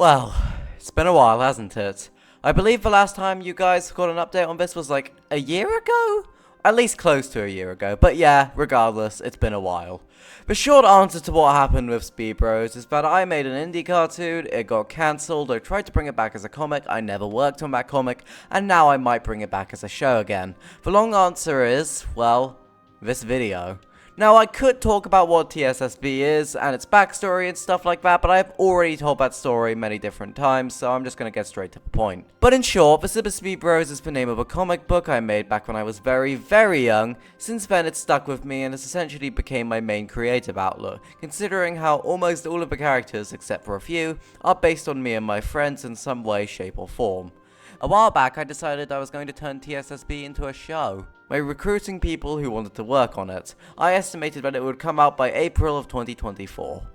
Well, it's been a while, hasn't it? I believe the last time you guys got an update on this was like a year ago? At least close to a year ago, but yeah, regardless, it's been a while. The short answer to what happened with Speed Bros is that I made an indie cartoon, it got cancelled, I tried to bring it back as a comic, I never worked on that comic, and now I might bring it back as a show again. The long answer is, well, this video. Now, I could talk about what TSSB is and its backstory and stuff like that, but I've already told that story many different times, so I'm just gonna get straight to the point. But in short, the Speed Bros is the name of a comic book I made back when I was very, very young. Since then, it's stuck with me and has essentially became my main creative outlet, considering how almost all of the characters, except for a few, are based on me and my friends in some way, shape, or form. A while back, I decided I was going to turn TSSB into a show, by recruiting people who wanted to work on it. I estimated that it would come out by April of 2024.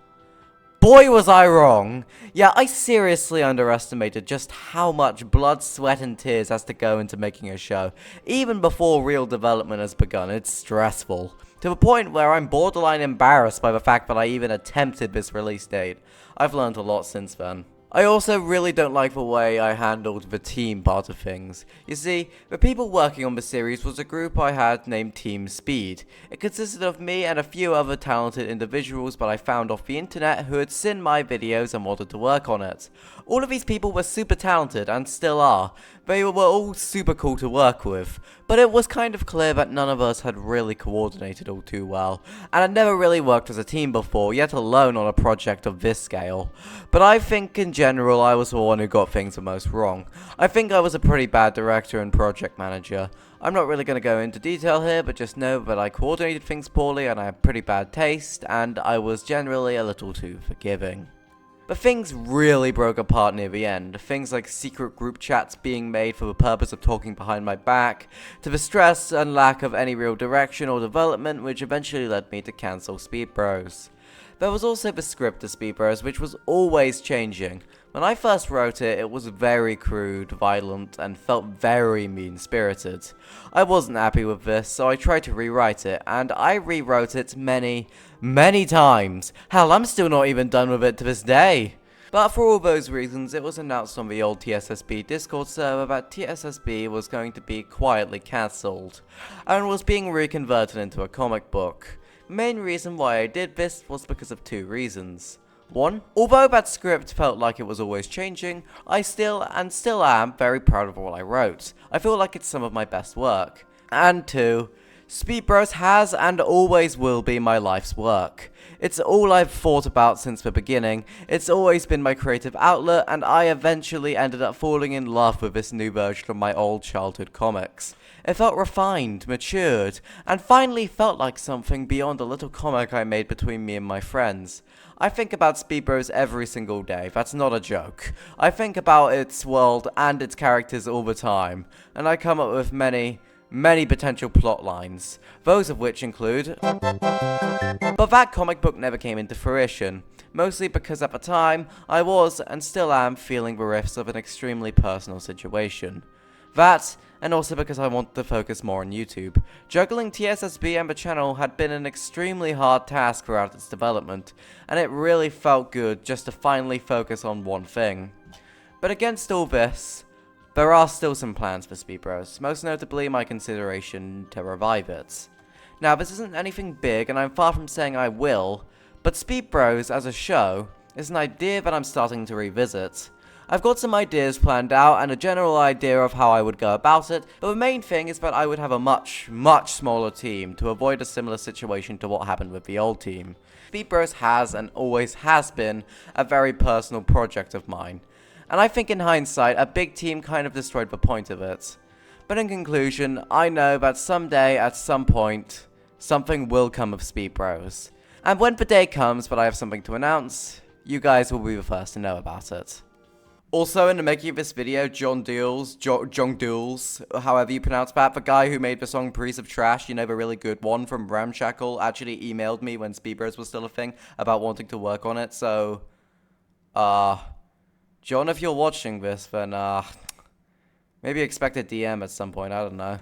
Boy, was I wrong! Yeah, I seriously underestimated just how much blood, sweat, and tears has to go into making a show. Even before real development has begun, it's stressful. To the point where I'm borderline embarrassed by the fact that I even attempted this release date. I've learned a lot since then. I also really don't like the way I handled the team part of things. You see, the people working on the series was a group I had named Team Speed. It consisted of me and a few other talented individuals that I found off the internet who had seen my videos and wanted to work on it. All of these people were super talented and still are. They were all super cool to work with, but it was kind of clear that none of us had really coordinated all too well, and I'd never really worked as a team before, yet alone on a project of this scale. But I think in general I was the one who got things the most wrong. I think I was a pretty bad director and project manager. I'm not really going to go into detail here, but just know that I coordinated things poorly and I had pretty bad taste, and I was generally a little too forgiving. But things really broke apart near the end. Things like secret group chats being made for the purpose of talking behind my back, to the stress and lack of any real direction or development, which eventually led me to cancel Speed Bros. There was also the script of Speed Bros, which was always changing. When I first wrote it, it was very crude, violent, and felt very mean-spirited. I wasn't happy with this, so I tried to rewrite it, and I rewrote it many times. Hell, I'm still not even done with it to this day. But for all those reasons, it was announced on the old TSSB Discord server that TSSB was going to be quietly cancelled, and was being reconverted into a comic book. The main reason why I did this was because of two reasons. One, although that script felt like it was always changing, I still am very proud of what I wrote. I feel like it's some of my best work. And two, Speed Bros has and always will be my life's work. It's all I've thought about since the beginning, it's always been my creative outlet, and I eventually ended up falling in love with this new version of my old childhood comics. It felt refined, matured, and finally felt like something beyond a little comic I made between me and my friends. I think about Speed Bros every single day, that's not a joke. I think about its world and its characters all the time, and I come up with many potential plot lines, those of which include... But that comic book never came into fruition, mostly because at the time, I was, and still am, feeling the risks of an extremely personal situation. That, and also because I wanted to focus more on YouTube. Juggling TSSB and the channel had been an extremely hard task throughout its development, and it really felt good just to finally focus on one thing. But against all this, there are still some plans for Speed Bros, most notably my consideration to revive it. Now, this isn't anything big, and I'm far from saying I will, but Speed Bros as a show is an idea that I'm starting to revisit. I've got some ideas planned out and a general idea of how I would go about it, but the main thing is that I would have a much smaller team to avoid a similar situation to what happened with the old team. Speed Bros has and always has been a very personal project of mine, and I think in hindsight a big team kind of destroyed the point of it. But in conclusion, I know that someday at some point, something will come of Speed Bros. And when the day comes that I have something to announce, you guys will be the first to know about it. Also, in the making of this video, John Duels, however you pronounce that, the guy who made the song Piece of Trash, you know, the really good one from Ramshackle, actually emailed me when Speed Bros was still a thing about wanting to work on it, so, John, if you're watching this, then, maybe expect a DM at some point, I don't know.